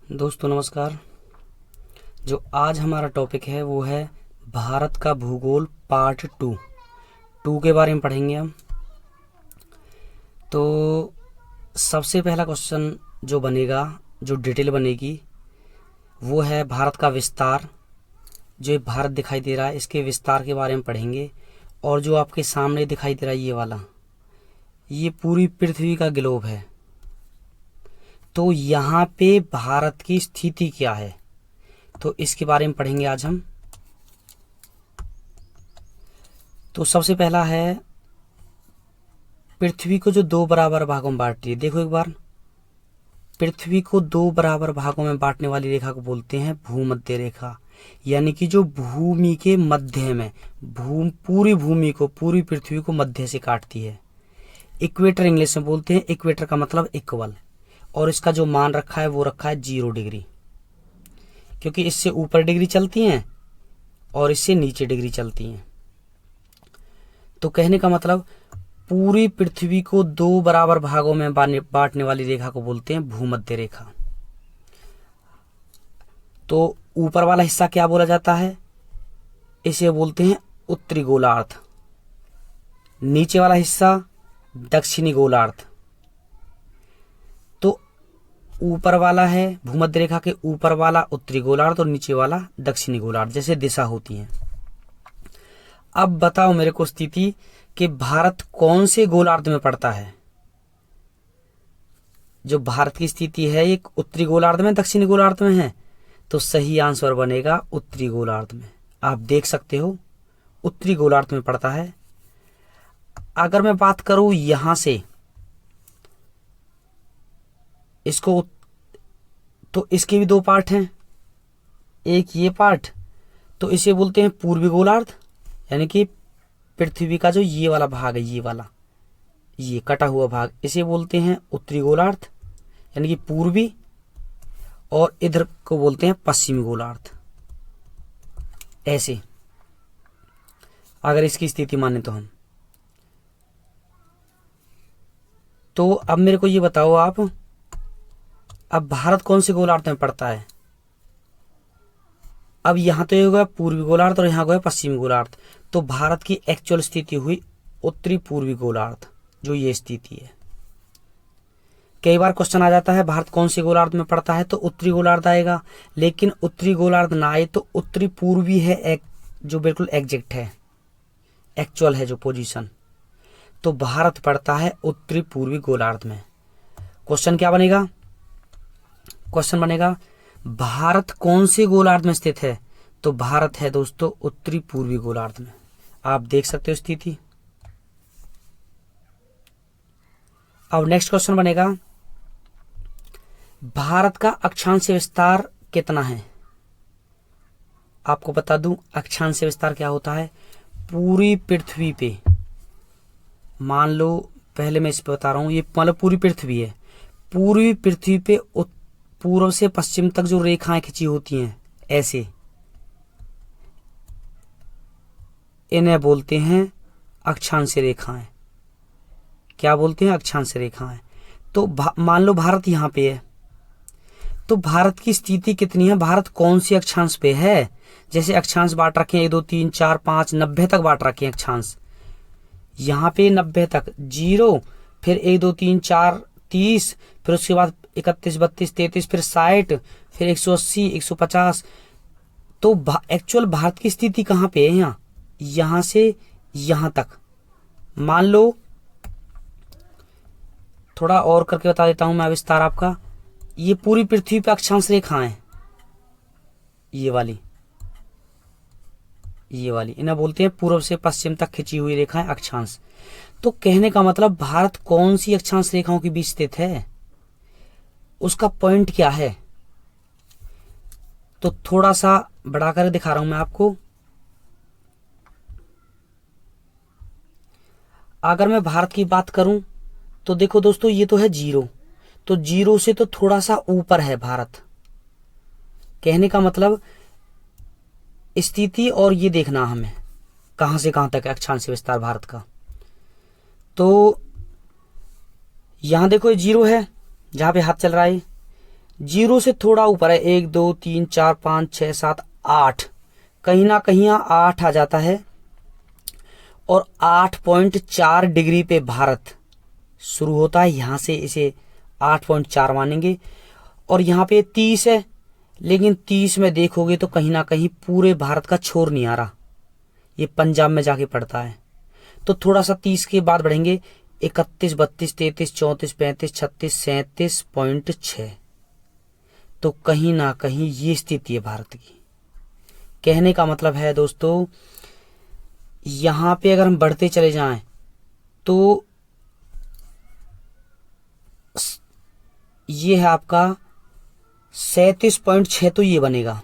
दोस्तों नमस्कार। जो आज हमारा टॉपिक है वो है भारत का भूगोल पार्ट टू के बारे में पढ़ेंगे हम। तो सबसे पहला क्वेश्चन जो बनेगा, जो डिटेल बनेगी, वो है भारत का विस्तार। जो ये भारत दिखाई दे रहा है इसके विस्तार के बारे में पढ़ेंगे। और जो आपके सामने दिखाई दे रहा है ये वाला, ये पूरी पृथ्वी का ग्लोब है। तो यहाँ पे भारत की स्थिति क्या है, तो इसके बारे में पढ़ेंगे आज हम। तो सबसे पहला है पृथ्वी को जो दो बराबर भागों में बांटती है। देखो एक बार, पृथ्वी को दो बराबर भागों में बांटने वाली रेखा को बोलते हैं भूमध्य रेखा। यानी कि जो भूमि के मध्य में पूरी भूमि को, पूरी पृथ्वी को मध्य से काटती है। इक्वेटर इंग्लिश में बोलते हैं। इक्वेटर का मतलब इक्वल। और इसका जो मान रखा है वो रखा है 0 डिग्री, क्योंकि इससे ऊपर डिग्री चलती हैं और इससे नीचे डिग्री चलती हैं। तो कहने का मतलब पूरी पृथ्वी को दो बराबर भागों में बांटने वाली रेखा को बोलते हैं भूमध्य रेखा। तो ऊपर वाला हिस्सा क्या बोला जाता है, इसे बोलते हैं उत्तरी गोलार्ध। नीचे वाला हिस्सा दक्षिणी गोलार्ध। तो ऊपर वाला है भूमध्य रेखा के ऊपर वाला उत्तरी गोलार्ध और नीचे वाला दक्षिणी गोलार्ध, जैसे दिशा होती है। अब बताओ मेरे को स्थिति कि भारत कौन से गोलार्ध में पड़ता है। जो भारत की स्थिति है एक उत्तरी गोलार्ध में, दक्षिणी गोलार्ध में है। तो सही आंसर बनेगा उत्तरी गोलार्ध में। आप देख सकते हो उत्तरी गोलार्ध में पड़ता है। अगर मैं बात करूं यहां से इसको, तो इसके भी दो पार्ट हैं। एक ये पार्ट, तो इसे बोलते हैं पूर्वी गोलार्ध। यानी कि पृथ्वी का जो ये वाला भाग है, ये वाला, ये कटा हुआ भाग, इसे बोलते हैं उत्तरी गोलार्ध यानी कि पूर्वी। और इधर को बोलते हैं पश्चिमी गोलार्ध। ऐसे अगर इसकी स्थिति माने तो हम, तो अब मेरे को ये बताओ आप, अब भारत कौन से गोलार्ध में पड़ता है। अब यहां तो ये होगा पूर्वी गोलार्ध और यहां होगा पश्चिमी गोलार्ध। तो भारत की एक्चुअल स्थिति हुई उत्तरी पूर्वी गोलार्ध, जो ये स्थिति है। कई बार क्वेश्चन आ जाता है भारत कौन से गोलार्ध में पड़ता है, तो उत्तरी गोलार्ध आएगा। लेकिन उत्तरी गोलार्ध ना आए तो उत्तरी पूर्वी है, जो बिल्कुल एग्जैक्ट है, एक्चुअल है जो पोजीशन। तो भारत पड़ता है उत्तरी पूर्वी गोलार्ध में। क्वेश्चन क्या बनेगा, क्वेश्चन बनेगा भारत कौन से गोलार्ध में स्थित है। तो भारत है दोस्तों उत्तरी पूर्वी गोलार्ध में। आप देख सकते हो स्थिति। अब नेक्स्ट क्वेश्चन बनेगा भारत का अक्षांश विस्तार कितना है। आपको बता दूं अक्षांश विस्तार क्या होता है। पूरी पृथ्वी पे, मान लो पहले मैं इस पे बता रहा हूं, ये मतलब पूरी पृथ्वी है। पूरी पृथ्वी पे पूर्व से पश्चिम तक जो रेखाएं खिंची होती हैं ऐसे, इन्हें बोलते हैं अक्षांश रेखाएं। क्या बोलते हैं, अक्षांश रेखाएं। तो मान लो भारत यहां पे है, तो भारत की स्थिति कितनी है, भारत कौन सी अक्षांश पे है। जैसे अक्षांश बांट रखे हैं 1 2 3 4 5 90 तक बांट रखे हैं अक्षांश। यहां पे 90 तक 0, फिर 1 2 3 4 30, फिर उसके बाद 31 32 33, फिर 60, फिर 180 150। तो एक्चुअल भारत की स्थिति कहां पे है, यहां से यहां तक। मान लो थोड़ा और करके बता देता हूं मैं विस्तार आपका। ये पूरी पृथ्वी पे अक्षांश रेखाएं, ये वाली इन्हें बोलते हैं पूर्व से पश्चिम तक खिंची हुई रेखाएं अक्षांश। तो कहने का मतलब भारत कौन सी अक्षांश रेखाओं के बीच स्थित है, उसका पॉइंट क्या है। तो थोड़ा सा बढ़ाकर दिखा रहा हूं मैं आपको। अगर मैं भारत की बात करूं तो देखो दोस्तों, ये तो है 0, तो 0 से तो थोड़ा सा ऊपर है भारत। कहने का मतलब स्थिति और ये देखना हमें कहां से कहां तक है अक्षांश विस्तार भारत का। तो यहां देखो ये 0 है जहां पे हाथ चल रहा है, जीरो से थोड़ा ऊपर है, 1 2 3 4 5 6 7 8, कहीं ना कहीं यहाँ 8 आ जाता है। और 8.4 डिग्री पे भारत शुरू होता है, यहां से इसे 8.4 मानेंगे। और यहाँ पे 30 है, लेकिन 30 में देखोगे तो कहीं ना कहीं पूरे भारत का छोर नहीं आ रहा, ये पंजाब में जाके पड़ता है। तो थोड़ा सा 30 के बाद बढ़ेंगे, 31 32 33 34 35 36 37.6। तो कहीं ना कहीं ये स्थिति है भारत की। कहने का मतलब है दोस्तों, यहां पे अगर हम बढ़ते चले जाएं तो ये है आपका 37.6, तो ये बनेगा,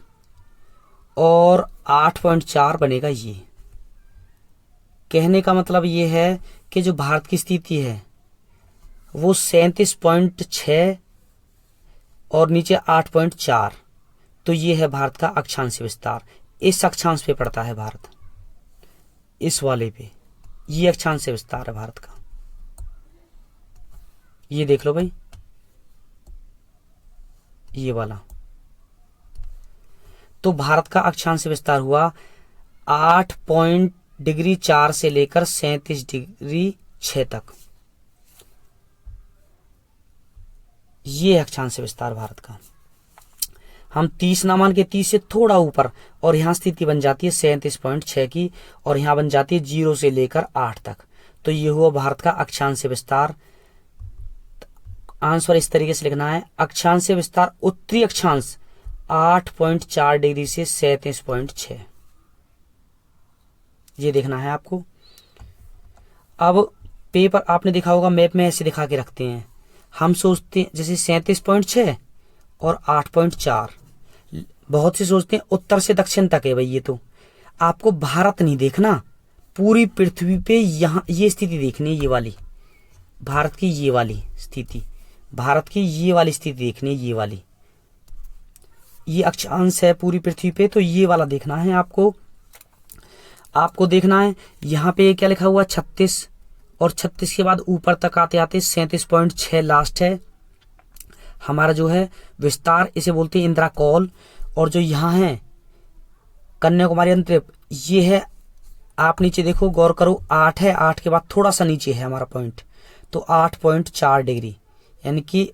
और 8.4 बनेगा ये। कहने का मतलब ये है कि जो भारत की स्थिति है वो 37.6 और नीचे 8.4, तो ये है भारत का अक्षांश विस्तार। इस अक्षांश पे पड़ता है भारत, इस वाले पे, ये अक्षांश विस्तार है भारत का। ये देख लो भाई, ये वाला। तो भारत का अक्षांश विस्तार हुआ 8.4 से लेकर 37.6 तक, ये अक्षांश विस्तार भारत का। हम 30 ना मान के 30 से थोड़ा ऊपर, और यहां स्थिति बन जाती है 37.6 की, और यहां बन जाती है 0 से लेकर 8 तक। तो ये हुआ भारत का अक्षांश विस्तार। आंसर इस तरीके से लिखना है, अक्षांश विस्तार उत्तरी अक्षांश 8.4 डिग्री से 37.6, ये देखना है आपको। अब पेपर आपने देखा होगा, मैप में ऐसे दिखा के रखते हैं। हम सोचते हैं जैसे 37.6 और 8.4, बहुत से सोचते हैं उत्तर से दक्षिण तक है भाई। ये तो आपको भारत नहीं देखना, पूरी पृथ्वी पे यहाँ ये स्थिति देखनी है, ये वाली भारत की, ये वाली स्थिति भारत की, ये वाली स्थिति देखनी है, ये वाली। ये अक्षांश है पूरी पृथ्वी पे, तो ये वाला देखना है आपको। आपको देखना है यहाँ पे क्या लिखा हुआ 36, और 36 के बाद ऊपर तक आते आते 37.6 लास्ट है हमारा जो है विस्तार, इसे बोलते हैं इंदिरा कौल। और जो यहाँ है कन्याकुमारी अंतरिप, ये है, आप नीचे देखो गौर करो, 8 है, 8 के बाद थोड़ा सा नीचे है हमारा पॉइंट, तो 8.4 डिग्री, यानी कि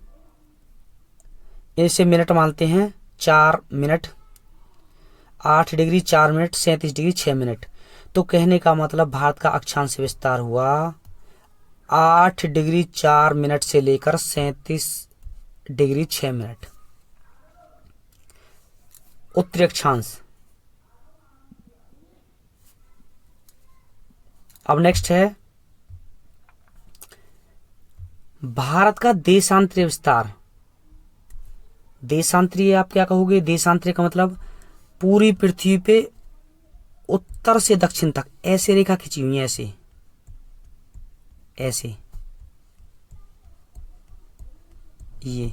इसे मिनट मानते हैं 4 minute, 8 degree 4 minute 37 degree 6 minute. तो कहने का मतलब भारत का अक्षांश विस्तार हुआ 8 डिग्री 4 मिनट से लेकर 37 डिग्री 6 मिनट, उत्तरी अक्षांश। अब नेक्स्ट है भारत का देशांतरीय विस्तार। देशांतरीय आप क्या कहोगे? देशांतरीय का मतलब पूरी पृथ्वी पे उत्तर से दक्षिण तक ऐसे रेखा खींची हुई है, ऐसे ऐसे, ये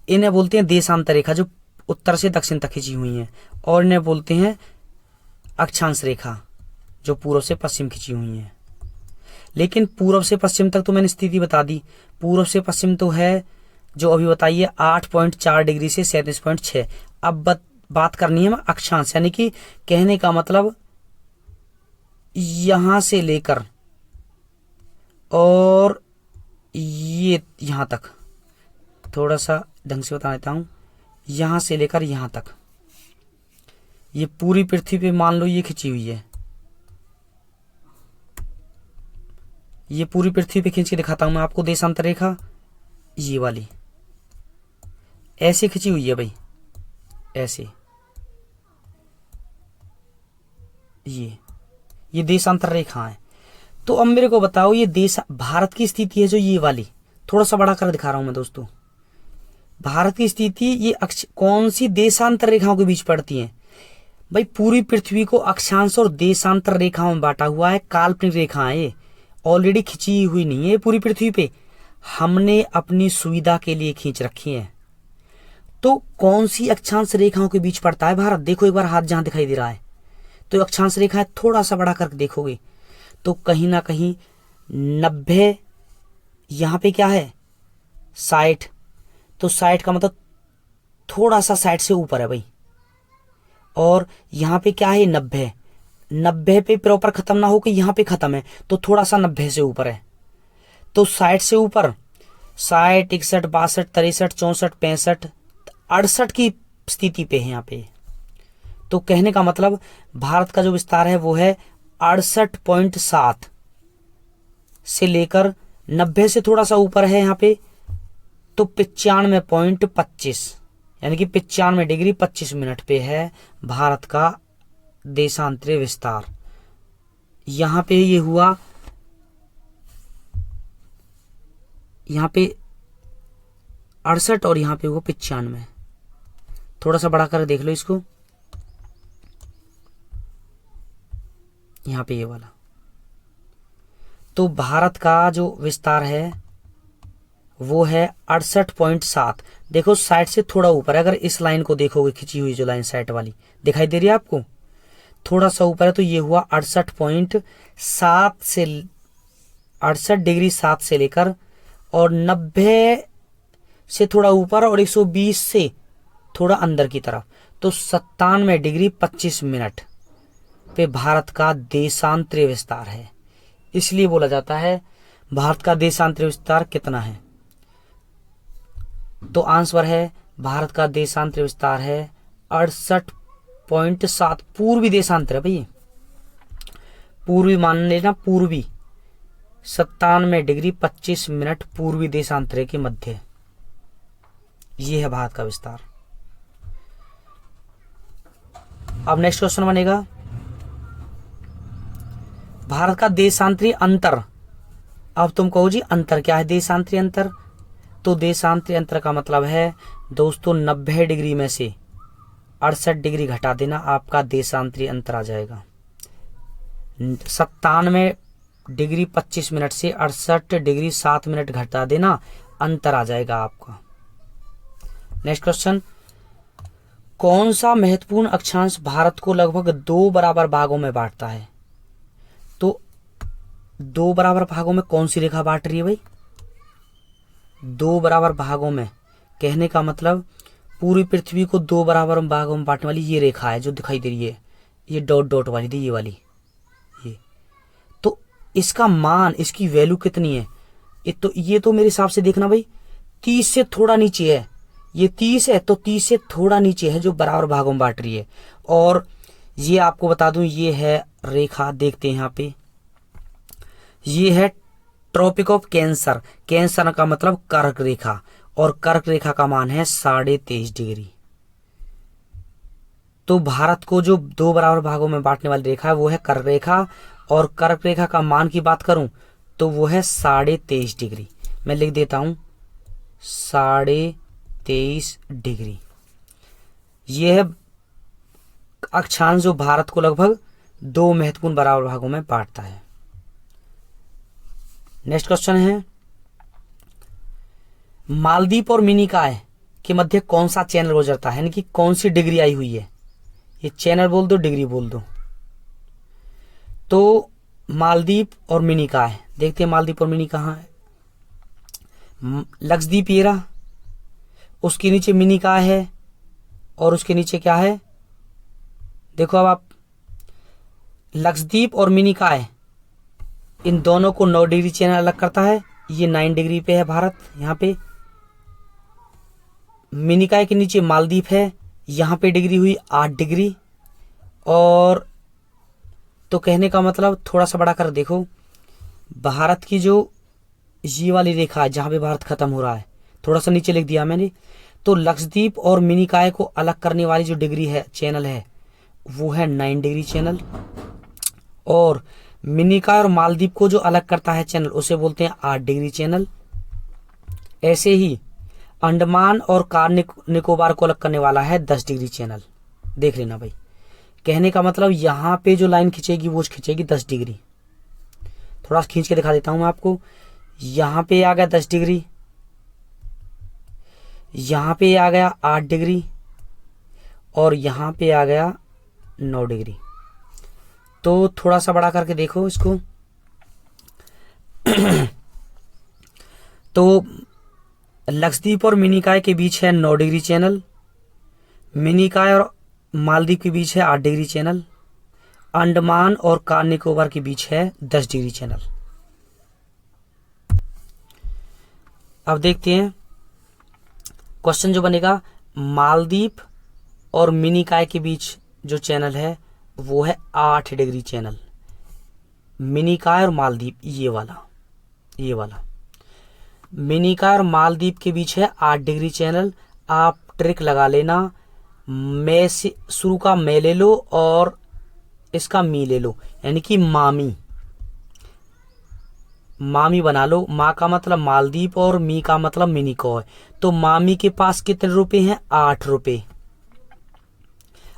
इन्हें बोलते हैं देशांतर रेखा, जो उत्तर से दक्षिण तक खींची हुई है। और इन्हें बोलते हैं अक्षांश रेखा, जो पूर्व से पश्चिम खींची हुई है। लेकिन पूर्व से पश्चिम तक तो मैंने स्थिति बता दी। पूर्व से पश्चिम तो है जो अभी बताइए 8.4 डिग्री से 37.6। अब बात करनी है अक्षांश, यानी कि कहने का मतलब यहां से लेकर और ये यहां तक, थोड़ा सा ढंग से बता देता हूं, यहां से लेकर यहां तक, ये पूरी पृथ्वी पे मान लो ये खिंची हुई है। ये पूरी पृथ्वी पे खींच के दिखाता हूं मैं आपको देशांतर रेखा, ये वाली ऐसे खिंची हुई है भाई, ऐसे, ये देशांतर रेखा है। तो अब मेरे को बताओ, ये देश भारत की स्थिति है जो ये वाली, थोड़ा सा बड़ा कर दिखा रहा हूं मैं दोस्तों। भारत की स्थिति ये कौन सी देशांतर रेखाओं के बीच पड़ती है भाई? पूरी पृथ्वी को अक्षांश और देशांतर रेखाओं में बांटा हुआ है, काल्पनिक रेखा है, ऑलरेडी खिंची हुई नहीं है पूरी पृथ्वी पे, हमने अपनी सुविधा के लिए खींच रखी है। तो कौन सी अक्षांश रेखाओं के बीच पड़ता है भारत? देखो एक बार हाथ जहां दिखाई दे रहा है, तो अक्षांश रेखा है, थोड़ा सा बड़ा करके देखोगे तो कहीं ना कहीं 90, यहां पे क्या है 60, तो साइड का मतलब थोड़ा सा साइड से ऊपर है भाई। और यहाँ पे क्या है, 90, 90 पे प्रॉपर खत्म ना हो कि यहाँ पे खत्म है, तो थोड़ा सा 90 से ऊपर है, तो साइड से ऊपर 60, 61, 62, 63, 64, 65, 68 की स्थिति पे है यहाँ पे। तो कहने का मतलब भारत का जो विस्तार है वो है 68.7 से लेकर 90 से थोड़ा सा ऊपर है यहाँ पे, तो 95.25 यानी कि 95 डिग्री 25 मिनट पे है भारत का देशांतरीय विस्तार। यहाँ पे ये हुआ, यहाँ पे 68 और यहाँ पे हुआ 95। थोड़ा सा बड़ा कर देख लो इसको, यहाँ पे ये वाला। तो भारत का जो विस्तार है वो है 68.7। देखो साइड से थोड़ा ऊपर है, अगर इस लाइन को देखोगे खिंची हुई जो लाइन साइड वाली दिखाई दे रही है आपको, थोड़ा सा ऊपर है, तो ये हुआ 68.7 से 68 डिग्री 7 से लेकर, और 90 से थोड़ा ऊपर और 120 से थोड़ा अंदर की तरफ, तो 97 डिग्री 25 मिनट पे भारत का देशांतरीय विस्तार है। इसलिए बोला जाता है भारत का देशांतरीय विस्तार कितना है। तो आंसर है भारत का देशांतरीय विस्तार है 68.7। पूर्वी देशांतर है भैया, पूर्वी मान लेना, पूर्वी 97 डिग्री 25 मिनट पूर्वी देशांतर के मध्य, ये है भारत का विस्तार। अब नेक्स्ट क्वेश्चन बनेगा भारत का देशांतरीय अंतर। अब तुम कहो जी अंतर क्या है, देशांतरीय अंतर? तो देशांतरीय अंतर का मतलब है दोस्तों 90 डिग्री में से 68 डिग्री घटा देना, आपका देशांतरीय अंतर आ जाएगा। 97 डिग्री 25 मिनट से 68 डिग्री 7 मिनट घटा देना, अंतर आ जाएगा आपका। नेक्स्ट क्वेश्चन, कौन सा महत्वपूर्ण अक्षांश भारत को लगभग 2 बराबर भागों में बांटता है? तो 2 बराबर भागों में कौन सी रेखा बांट रही है भाई? 2 बराबर भागों में कहने का मतलब पूरी पृथ्वी को 2 बराबर भागों में बांटने वाली ये रेखा है जो दिखाई दे रही है, ये डॉट डॉट वाली थी, ये वाली, ये। तो इसका मान, इसकी वैल्यू कितनी है? ये तो मेरे हिसाब से देखना भाई 30 से थोड़ा नीचे है। ये 30 है तो 30 से थोड़ा नीचे है जो बराबर भागों में बांट रही है। और ये आपको बता दूं, ये है रेखा, देखते हैं यहाँ पे, ये है ट्रॉपिक ऑफ कैंसर। कैंसर का मतलब कर्क रेखा, और कर्क रेखा का मान है 23.5 डिग्री। तो भारत को जो 2 बराबर भागों में बांटने वाली रेखा है वो है कर्क रेखा, और कर्क रेखा का मान की बात करूं तो वो है 23.5 डिग्री। मैं लिख देता हूं 23.5 डिग्री। ये है अक्षांश जो भारत को लगभग 2 महत्वपूर्ण बराबर भागों में बांटता है। नेक्स्ट क्वेश्चन है, मालदीव और मिनिकॉय के मध्य कौन सा चैनल गुजरता है, यानी कि कौन सी डिग्री आई हुई है? ये चैनल बोल दो, डिग्री बोल दो। तो मालदीव और मिनिकॉय, देखते हैं मालदीव और मिनी कहाँ है। लक्षद्वीप ये रहा, उसके नीचे मिनिकॉय है, और उसके नीचे क्या है देखो। अब आप लक्षद्वीप और मिनिकॉय, इन दोनों को 9 डिग्री चैनल अलग करता है। ये 9 डिग्री पे है भारत, यहाँ पे मिनिकॉय के नीचे मालदीव है, यहाँ पे डिग्री हुई 8 डिग्री। और तो कहने का मतलब थोड़ा सा बड़ा कर देखो, भारत की जो ये वाली रेखा है जहां पे भारत खत्म हो रहा है, थोड़ा सा नीचे लिख दिया मैंने। तो लक्षद्वीप और मिनिकॉय को अलग करने वाली जो डिग्री है, चैनल है, वो है 9 डिग्री चैनल। और मिनिकॉय और मालदीव को जो अलग करता है चैनल, उसे बोलते हैं 8 डिग्री चैनल। ऐसे ही अंडमान और कार निकोबार को अलग करने वाला है 10 डिग्री चैनल। देख लेना भाई, कहने का मतलब यहाँ पे जो लाइन खींचेगी वो खींचेगी 10 डिग्री। थोड़ा खींच के दिखा देता हूं मैं आपको। यहाँ पे आ गया 10 डिग्री, यहाँ पे आ गया 8 डिग्री, और यहाँ पे आ गया 9 डिग्री। तो थोड़ा सा बड़ा करके देखो इसको। तो लक्षद्वीप और मिनिकॉय के बीच है 9 डिग्री चैनल। मिनिकॉय और मालदीव के बीच है 8 डिग्री चैनल। अंडमान और कार निकोबार के बीच है 10 डिग्री चैनल। अब देखते हैं क्वेश्चन जो बनेगा, मालदीव और मिनिकॉय के बीच जो चैनल है वो है 8 डिग्री चैनल। मिनिकॉय और मालदीव, ये वाला मिनिकॉय और मालदीव के बीच है 8 डिग्री चैनल। आप ट्रिक लगा लेना, मैं से शुरू का मैं ले लो और इसका मी ले लो, यानी कि मामी बना लो। माँ का मतलब मालदीव और मी का मतलब मिनिकॉय। तो मामी के पास कितने रुपए हैं? 8 रुपए।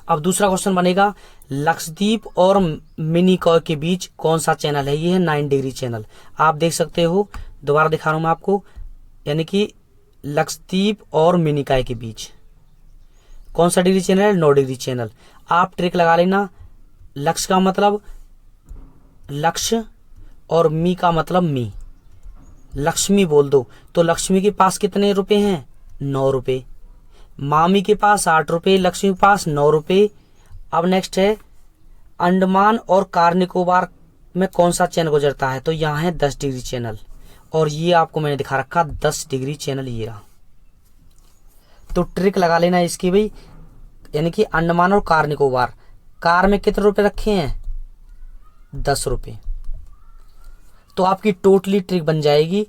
अब दूसरा क्वेश्चन बनेगा, लक्षद्वीप और मिनिकॉय के बीच कौन सा चैनल है? ये है 9 डिग्री चैनल। आप देख सकते हो, दोबारा दिखा रहा हूं मैं आपको, यानी कि लक्षद्वीप और मिनिकॉय के बीच कौन सा डिग्री चैनल है? 9 डिग्री चैनल। आप ट्रिक लगा लेना, लक्ष्य का मतलब लक्ष्य और मी का मतलब मी, लक्ष्मी बोल दो। तो लक्ष्मी के पास कितने रुपए हैं? 9 रुपए। मामी के पास 8 रुपए, लक्ष्मी के पास 9 रुपए। अब नेक्स्ट है, अंडमान और कार निकोबार में कौन सा चैनल गुजरता है? तो यहाँ है 10 डिग्री चैनल, और ये आपको मैंने दिखा रखा 10 डिग्री चैनल, ये रहा। तो ट्रिक लगा लेना इसकी भाई, यानी कि अंडमान और कार निकोबार, कार में कितने रुपए रखे हैं? 10 रुपए। तो आपकी टोटली ट्रिक बन जाएगी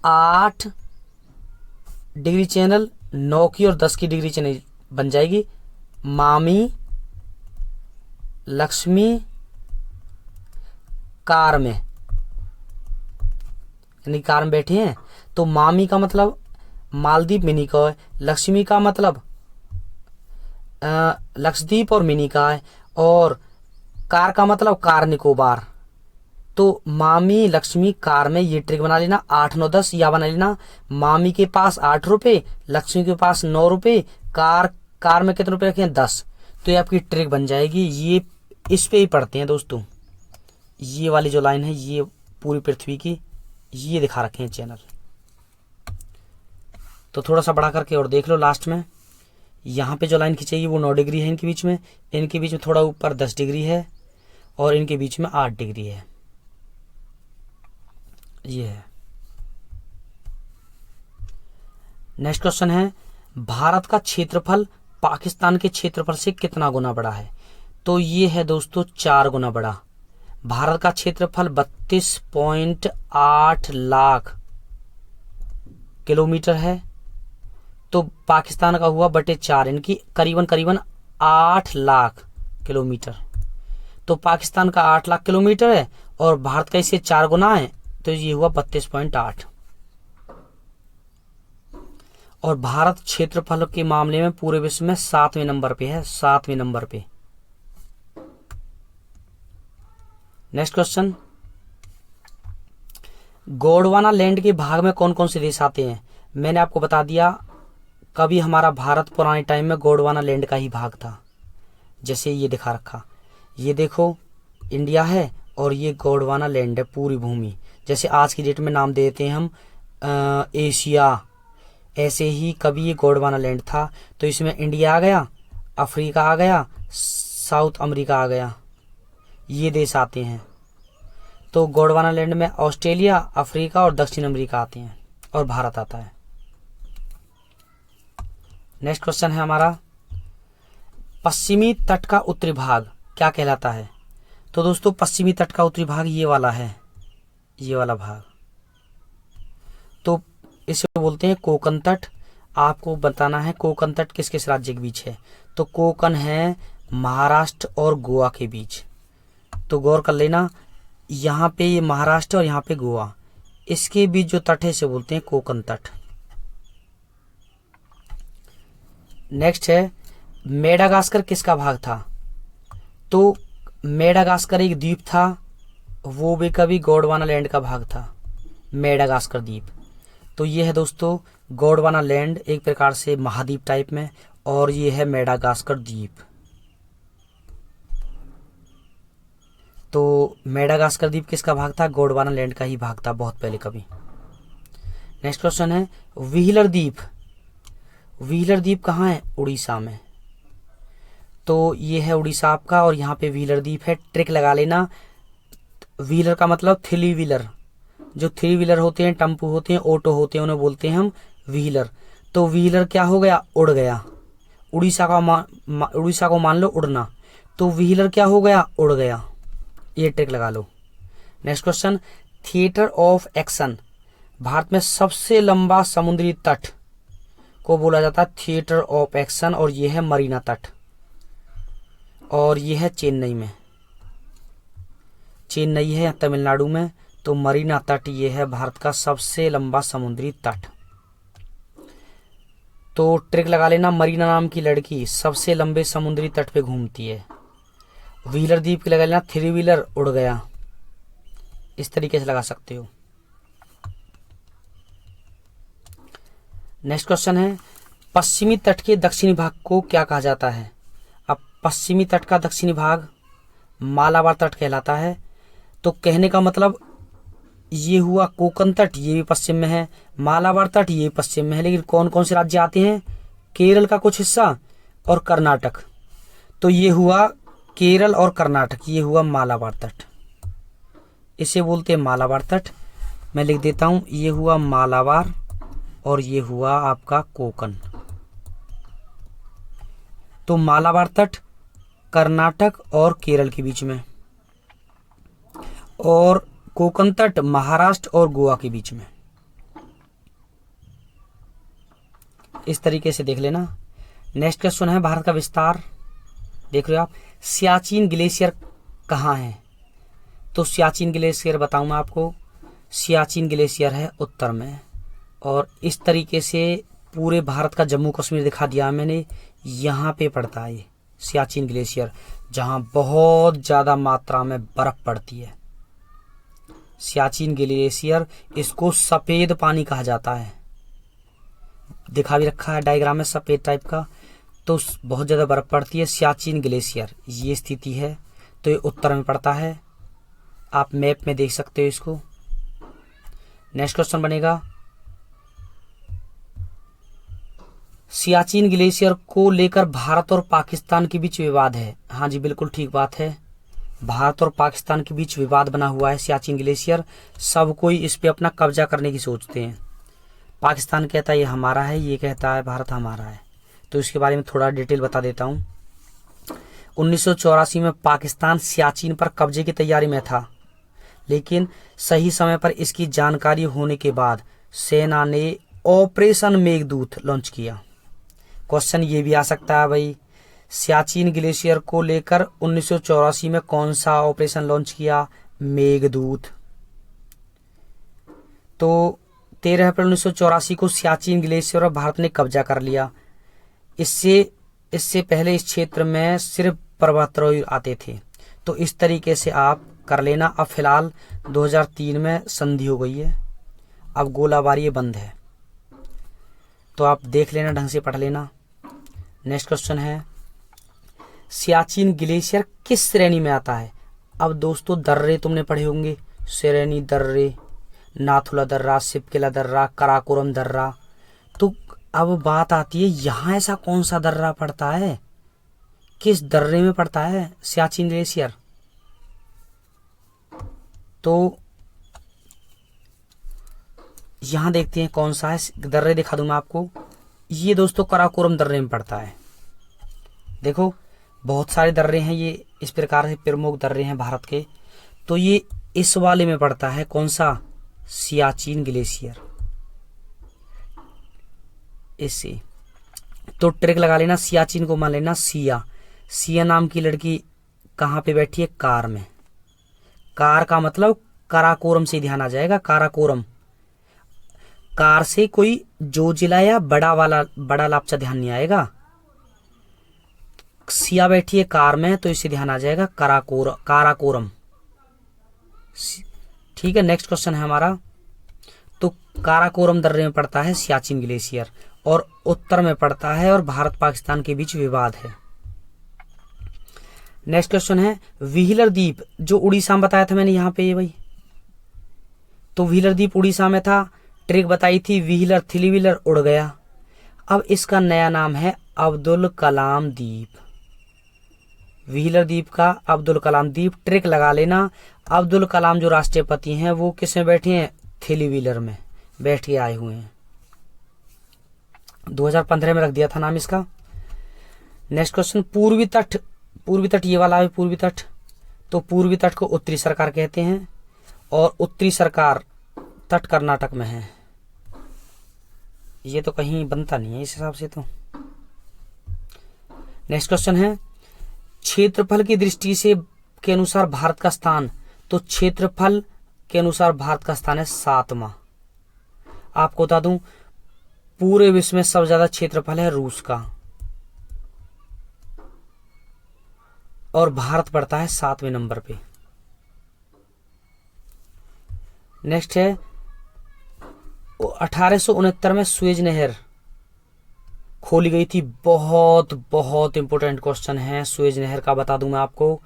8 डिग्री चैनल, 9 की और 10 की डिग्री चैनल बन जाएगी। मामी, लक्ष्मी, कार में, यानी कार में बैठे हैं। तो मामी का मतलब मालदीव मिनिकॉय, लक्ष्मी का मतलब लक्षद्वीप और मिनिकॉय, और कार का मतलब कार निकोबार। तो मामी, लक्ष्मी, कार में, ये ट्रिक बना लेना। 8, 9, 10 या बना लेना, मामी के पास 8 रुपए, लक्ष्मी के पास 9 रुपए, कार में कितने रुपए रखे हैं? 10। तो ये आपकी ट्रिक बन जाएगी। ये इस पे ही पढ़ते हैं दोस्तों, ये वाली जो लाइन है ये पूरी पृथ्वी की, ये दिखा रखे हैं चैनल। तो थोड़ा सा बढ़ा करके और देख लो लास्ट में, यहाँ पे जो लाइन खींचेगी वो 9 डिग्री है इनके बीच में थोड़ा ऊपर 10 डिग्री है, और इनके बीच में 8 डिग्री है, ये है। नेक्स्ट क्वेश्चन है, भारत का क्षेत्रफल पाकिस्तान के क्षेत्रफल से कितना गुना बड़ा है? तो ये है दोस्तों 4 गुना बड़ा। भारत का क्षेत्रफल 32.8 लाख किलोमीटर है, तो पाकिस्तान का हुआ बटे 4, इनकी करीबन 8 लाख किलोमीटर। तो पाकिस्तान का 8 लाख किलोमीटर है और भारत का इससे 4 गुना है, तो ये हुआ 32.8। और भारत क्षेत्रफल के मामले में पूरे विश्व में 7वें नंबर पे है, 7वें नंबर पे। नेक्स्ट क्वेश्चन, गोंडवाना लैंड के भाग में कौन कौन से देश आते हैं? मैंने आपको बता दिया, कभी हमारा भारत पुराने टाइम में गोंडवाना लैंड का ही भाग था। जैसे ये दिखा रखा, ये देखो इंडिया है और ये गोंडवाना लैंड है, पूरी भूमि। जैसे आज की डेट में नाम देते हैं हम एशिया, ऐसे ही कभी ये गोंडवाना लैंड था। तो इसमें इंडिया आ गया, अफ्रीका आ गया, साउथ अमेरिका आ गया, ये देश आते हैं। तो गोंडवाना लैंड में ऑस्ट्रेलिया, अफ्रीका और दक्षिण अमेरिका आते हैं, और भारत आता है। नेक्स्ट क्वेश्चन है हमारा, पश्चिमी तट का उत्तरी भाग क्या कहलाता है? तो दोस्तों पश्चिमी तट का उत्तरी भाग ये वाला है, ये वाला भाग, तो इसे बोलते हैं कोंकण तट। आपको बताना है कोंकण तट किस किस राज्य के बीच है? तो कोंकण है महाराष्ट्र और गोवा के बीच। तो गौर कर लेना, यहाँ पे ये महाराष्ट्र और यहाँ पे गोवा, इसके बीच जो तट है इसे बोलते हैं कोंकण तट। नेक्स्ट है, मेडागास्कर किसका भाग था? तो मेडागास्कर एक द्वीप था, वो भी कभी गोंडवाना लैंड का भाग था, मेडागास्कर द्वीप। तो ये है दोस्तों गोंडवाना लैंड, एक प्रकार से महाद्वीप टाइप में, और ये है मेडागास्कर द्वीप। तो मेडागास्कर द्वीप किसका भाग था? गोंडवाना लैंड का ही भाग था बहुत पहले कभी। नेक्स्ट क्वेश्चन है व्हीलर द्वीप। व्हीलर द्वीप कहाँ है? उड़ीसा में। तो ये है उड़ीसा आपका और यहाँ पे व्हीलर द्वीप है। ट्रिक लगा लेना। व्हीलर का मतलब थ्री व्हीलर, जो थ्री व्हीलर होते हैं, टेम्पू होते हैं, ऑटो होते हैं, उन्हें बोलते हैं हम व्हीलर। तो व्हीलर क्या हो गया? उड़ गया। उड़ीसा को मान लो उड़ना, तो व्हीलर क्या हो गया? उड़ गया। ये ट्रिक लगा लो। Next question, theatre of action. Bharat में सबसे लंबा समुद्री तट को बोला जाता है थिएटर ऑफ एक्शन, और ये है मरीना तट, और ये है चेन्नई में। चेन्नई है तमिलनाडु में। तो मरीना तट ये है भारत का सबसे लंबा समुद्री तट। तो ट्रिक लगा लेना, मरीना नाम की लड़की सबसे लंबे समुद्री तट पे घूमती है। व्हीलर द्वीप की लगा लेना, थ्री व्हीलर उड़ गया। इस तरीके से लगा सकते हो। नेक्स्ट क्वेश्चन है पश्चिमी तट के दक्षिणी भाग को क्या कहा जाता है? अब पश्चिमी तट का दक्षिणी भाग मालाबार तट कहलाता है। तो कहने का मतलब ये हुआ कोंकण तट, ये भी पश्चिम में है, मालाबार तट ये भी पश्चिम में है, लेकिन कौन कौन से राज्य आते हैं? केरल का कुछ हिस्सा और कर्नाटक। तो ये हुआ केरल और कर्नाटक, ये हुआ मालाबार तट, इसे बोलते हैं मालाबार तट। मैं लिख देता हूं, ये हुआ मालाबार और ये हुआ आपका कोंकण। तो मालाबार तट कर्नाटक और केरल के बीच में, और कोंकण तट महाराष्ट्र और गोवा के बीच में। इस तरीके से देख लेना। नेक्स्ट क्वेश्चन है भारत का विस्तार। देख रहे हो आप, सियाचिन ग्लेशियर कहाँ है? तो सियाचिन ग्लेशियर बताऊं मैं आपको, सियाचिन ग्लेशियर है उत्तर में। और इस तरीके से पूरे भारत का जम्मू कश्मीर दिखा दिया मैंने। यहाँ पे पड़ता है ये सियाचिन ग्लेशियर, जहाँ बहुत ज़्यादा मात्रा में बर्फ पड़ती है। सियाचिन ग्लेशियर, इसको सफ़ेद पानी कहा जाता है। दिखा भी रखा है डायग्राम में सफ़ेद टाइप का। तो बहुत ज़्यादा बर्फ पड़ती है। सियाचिन ग्लेशियर ये स्थिति है। तो ये उत्तर में पड़ता है, आप मैप में देख सकते हो इसको। नेक्स्ट क्वेश्चन बनेगा, सियाचिन ग्लेशियर को लेकर भारत और पाकिस्तान के बीच विवाद है। हाँ जी, बिल्कुल ठीक बात है। भारत और पाकिस्तान के बीच विवाद बना हुआ है सियाचिन ग्लेशियर। सब कोई इस पे अपना कब्जा करने की सोचते हैं। पाकिस्तान कहता है ये हमारा है, ये कहता है भारत हमारा है। तो इसके बारे में थोड़ा डिटेल बता देता हूँ। 1984 में पाकिस्तान सियाचिन पर कब्जे की तैयारी में था, लेकिन सही समय पर इसकी जानकारी होने के बाद सेना ने ऑपरेशन मेघदूत लॉन्च किया। क्वेश्चन ये भी आ सकता है भाई, सियाचिन ग्लेशियर को लेकर 1984 में कौन सा ऑपरेशन लॉन्च किया? मेघदूत। तो 13 अप्रैल 1984 को सियाचिन ग्लेशियर और भारत ने कब्जा कर लिया। इससे पहले इस क्षेत्र में सिर्फ पर्वतारोही आते थे। तो इस तरीके से आप कर लेना। अब फिलहाल 2003 में संधि हो गई है, अब गोलाबारी बंद है। तो आप देख लेना, ढंग से पढ़ लेना। नेक्स्ट क्वेश्चन है, सियाचिन ग्लेशियर किस श्रेणी में आता है? अब दोस्तों दर्रे तुमने पढ़े होंगे, श्रेणी दर्रे, नाथुला दर्रा, सिपकेला दर्रा, कराकोरम दर्रा। तो अब बात आती है, यहाँ ऐसा कौन सा दर्रा पड़ता है, किस दर्रे में पड़ता है सियाचिन ग्लेशियर? तो यहां देखते हैं कौन सा है दर्रे, दिखा दूं मैं आपको। ये दोस्तों कराकोरम दर्रे में पड़ता है। देखो बहुत सारे दर्रे हैं, ये इस प्रकार से प्रमुख दर्रे हैं भारत के। तो ये इस वाले में पड़ता है, कौन सा? सियाचिन ग्लेशियर। इससे तो ट्रिक लगा लेना, सियाचिन को मान लेना सिया। सिया नाम की लड़की कहाँ पे बैठी है? कार में। कार का मतलब काराकोरम से ध्यान आ जाएगा, काराकोरम। कार से कोई जोजिला या बड़ा लापचा ध्यान नहीं आएगा। सिया बैठी है कार में, तो इससे ध्यान आ जाएगा काराकोरम। ठीक है, नेक्स्ट क्वेश्चन है हमारा। तो काराकोरम दर्रे में पड़ता है सियाचिन ग्लेशियर, और उत्तर में पड़ता है, और भारत पाकिस्तान के बीच विवाद है। नेक्स्ट क्वेश्चन है, व्हीलर द्वीप जो उड़ीसा में बताया था मैंने यहाँ पे, ये भाई। तो व्हीलर द्वीप उड़ीसा में था, ट्रिक बताई थी, व्हीलर थ्री व्हीलर उड़ गया। अब इसका नया नाम है अब्दुल कलाम द्वीप। व्हीलर द्वीप का अब्दुल कलाम द्वीप। ट्रिक लगा लेना, अब्दुल कलाम जो राष्ट्रपति हैं वो किस में बैठे हैं, थ्री व्हीलर में बैठ के आए हुए हैं। 2015 में रख दिया था नाम इसका। नेक्स्ट क्वेश्चन, पूर्वी तट। पूर्वी तट ये वाला है, पूर्वी तट। तो पूर्वी तट को उत्तरी सरकार कहते हैं और उत्तरी सरकार तट कर्नाटक में है। ये तो कहीं बनता नहीं है इस हिसाब से तो। नेक्स्ट क्वेश्चन है, क्षेत्रफल की दृष्टि से के अनुसार भारत का स्थान। तो क्षेत्रफल के अनुसार भारत का स्थान है 7वां। आपको बता दूं, पूरे विश्व में सबसे ज्यादा क्षेत्रफल है रूस का और भारत पड़ता है 7वें नंबर पे। नेक्स्ट है, 1869 में सुएज नहर खोली गई थी। बहुत बहुत इंपॉर्टेंट क्वेश्चन है, सुएज नहर का बता दूं मैं आपको।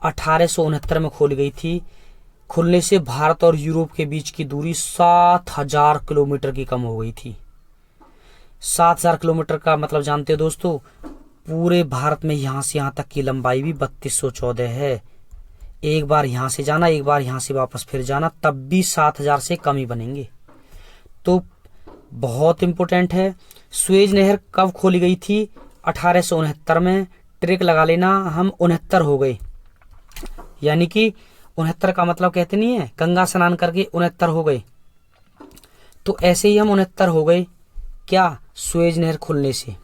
1869 में खोली गई थी। खुलने से भारत और यूरोप के बीच की दूरी 7000 किलोमीटर की कम हो गई थी। 7000 किलोमीटर का मतलब जानते हो दोस्तों, पूरे भारत में यहां से यहां तक की लंबाई भी 3214 है। एक बार यहां से जाना, एक बार यहां से वापस फिर जाना, तब भी 7000 से कम ही बनेंगे। तो बहुत इंपॉर्टेंट है। सुएज नहर कब खोली गई थी, 1869 में। ट्रिक लगा लेना, हम 69 हो गए, यानी कि 69 का मतलब कहते नहीं है गंगा स्नान करके 69 हो गए। तो ऐसे ही हम 69 हो गए, क्या, सुएज नहर खुलने से।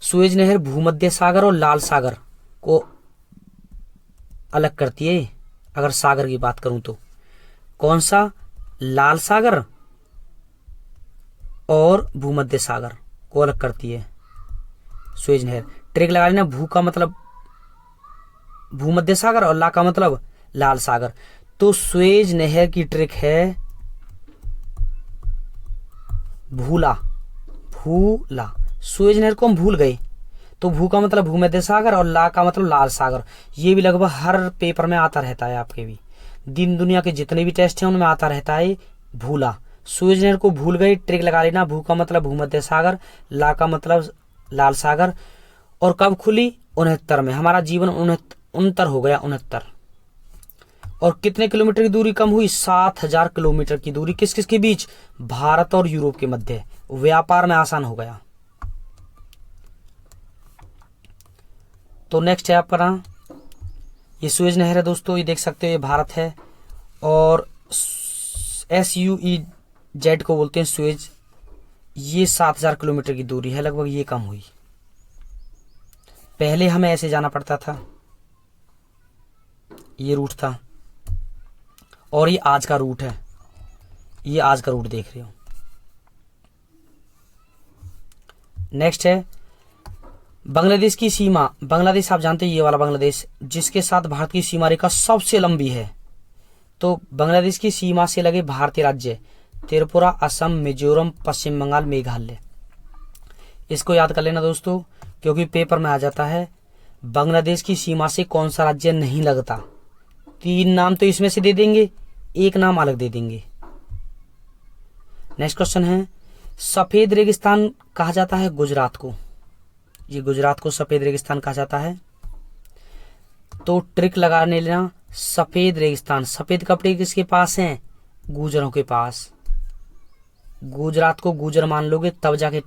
सुएज नहर भूमध्य सागर और लाल सागर को अलग करती है। अगर सागर की बात करूं तो कौन सा, लाल सागर और भूमध्य सागर को अलग करती है सुएज नहर। ट्रिक लगा लेना, भू का मतलब भूमध्य सागर और ला का मतलब लाल सागर। तो सुएज नहर की ट्रिक है भूला। भूला, सुएज नहर को हम भूल गए। तो भू का मतलब भूमध्य सागर और ला का मतलब लाल सागर। ये भी लगभग हर पेपर में आता रहता है, आपके भी दिन दुनिया के जितने भी टेस्ट हैं उनमें आता रहता है भूला। सुएज नहर को भूल गए, ट्रिक लगा लेना, भू का मतलब भूमध्य सागर, ला का मतलब लाल सागर। और कब खुली, 69 में। हमारा जीवन 69 हो गया, 69। और कितने किलोमीटर की दूरी कम हुई, 7000 किलोमीटर की दूरी किस किस के बीच, भारत और यूरोप के मध्य। व्यापार में आसान हो गया। तो नेक्स्ट है आपका, ये सुएज नहर है दोस्तों, ये देख सकते हो, ये भारत है और SUEZ को बोलते हैं सुएज। ये 7000 किलोमीटर की दूरी है लगभग, ये कम हुई। पहले हमें ऐसे जाना पड़ता था, ये रूट था, और ये आज का रूट है। ये आज का रूट देख रहे हो। नेक्स्ट है, बांग्लादेश की सीमा। बांग्लादेश आप जानते हैं, ये वाला बांग्लादेश जिसके साथ भारत की सीमा रेखा सबसे लंबी है। तो बांग्लादेश की सीमा से लगे भारतीय राज्य त्रिपुरा, असम, मिजोरम, पश्चिम बंगाल, मेघालय। इसको याद कर लेना दोस्तों, क्योंकि पेपर में आ जाता है बांग्लादेश की सीमा से कौन सा राज्य नहीं लगता। 3 नाम तो इसमें से दे देंगे, 1 नाम अलग दे देंगे। नेक्स्ट क्वेश्चन है, सफेद रेगिस्तान कहा जाता है गुजरात को। ये गुजरात को सफेद रेगिस्तान कहा जाता है। तो ट्रिक लगाने लेना, सफेद रेगिस्तान, सफेद कपड़े किसके पास हैं, गुजरों के पास। गुजरात को गुजर मान लोगे तब जाके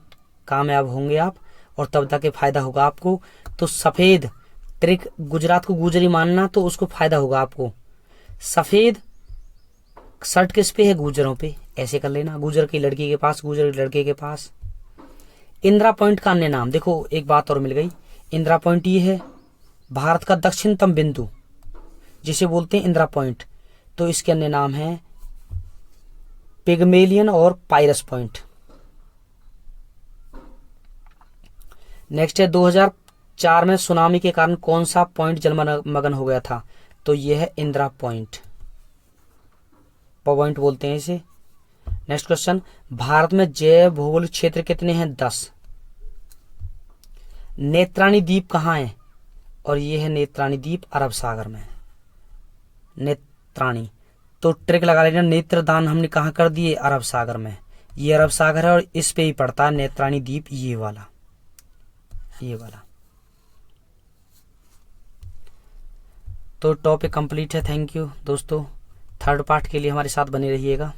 कामयाब होंगे आप, और तब जाके फायदा होगा आपको। तो सफेद, ट्रिक गुजरात को गुजरी मानना, तो उसको फायदा होगा आपको। सफेद शर्ट किस पे है, गुजरों पे, ऐसे कर लेना, गुजर की लड़की के पास, गुजर के लड़के के पास। इंदिरा पॉइंट का अन्य नाम, देखो एक बात और मिल गई। इंदिरा पॉइंट ये है भारत का दक्षिणतम बिंदु जिसे बोलते हैं इंदिरा पॉइंट। तो इसके अन्य नाम है पिगमेलियन और पायरस पॉइंट। नेक्स्ट है, 2004 में सुनामी के कारण कौन सा पॉइंट जलमग्न हो गया था। तो यह है इंदिरा पॉइंट, पॉइंट बोलते हैं इसे। नेक्स्ट क्वेश्चन, भारत में जैव भौगोलिक क्षेत्र कितने हैं, 10। नेत्राणी द्वीप कहाँ है, और ये है नेत्राणी द्वीप, अरब सागर में। नेत्राणी, तो ट्रिक लगा लेना, नेत्रदान हमने कहाँ कर दिए, अरब सागर में। ये अरब सागर है और इस पे ही पड़ता है नेत्राणी द्वीप, ये वाला। तो टॉपिक कंप्लीट है। थैंक यू दोस्तों, थर्ड पार्ट के लिए हमारे साथ बने रहिएगा।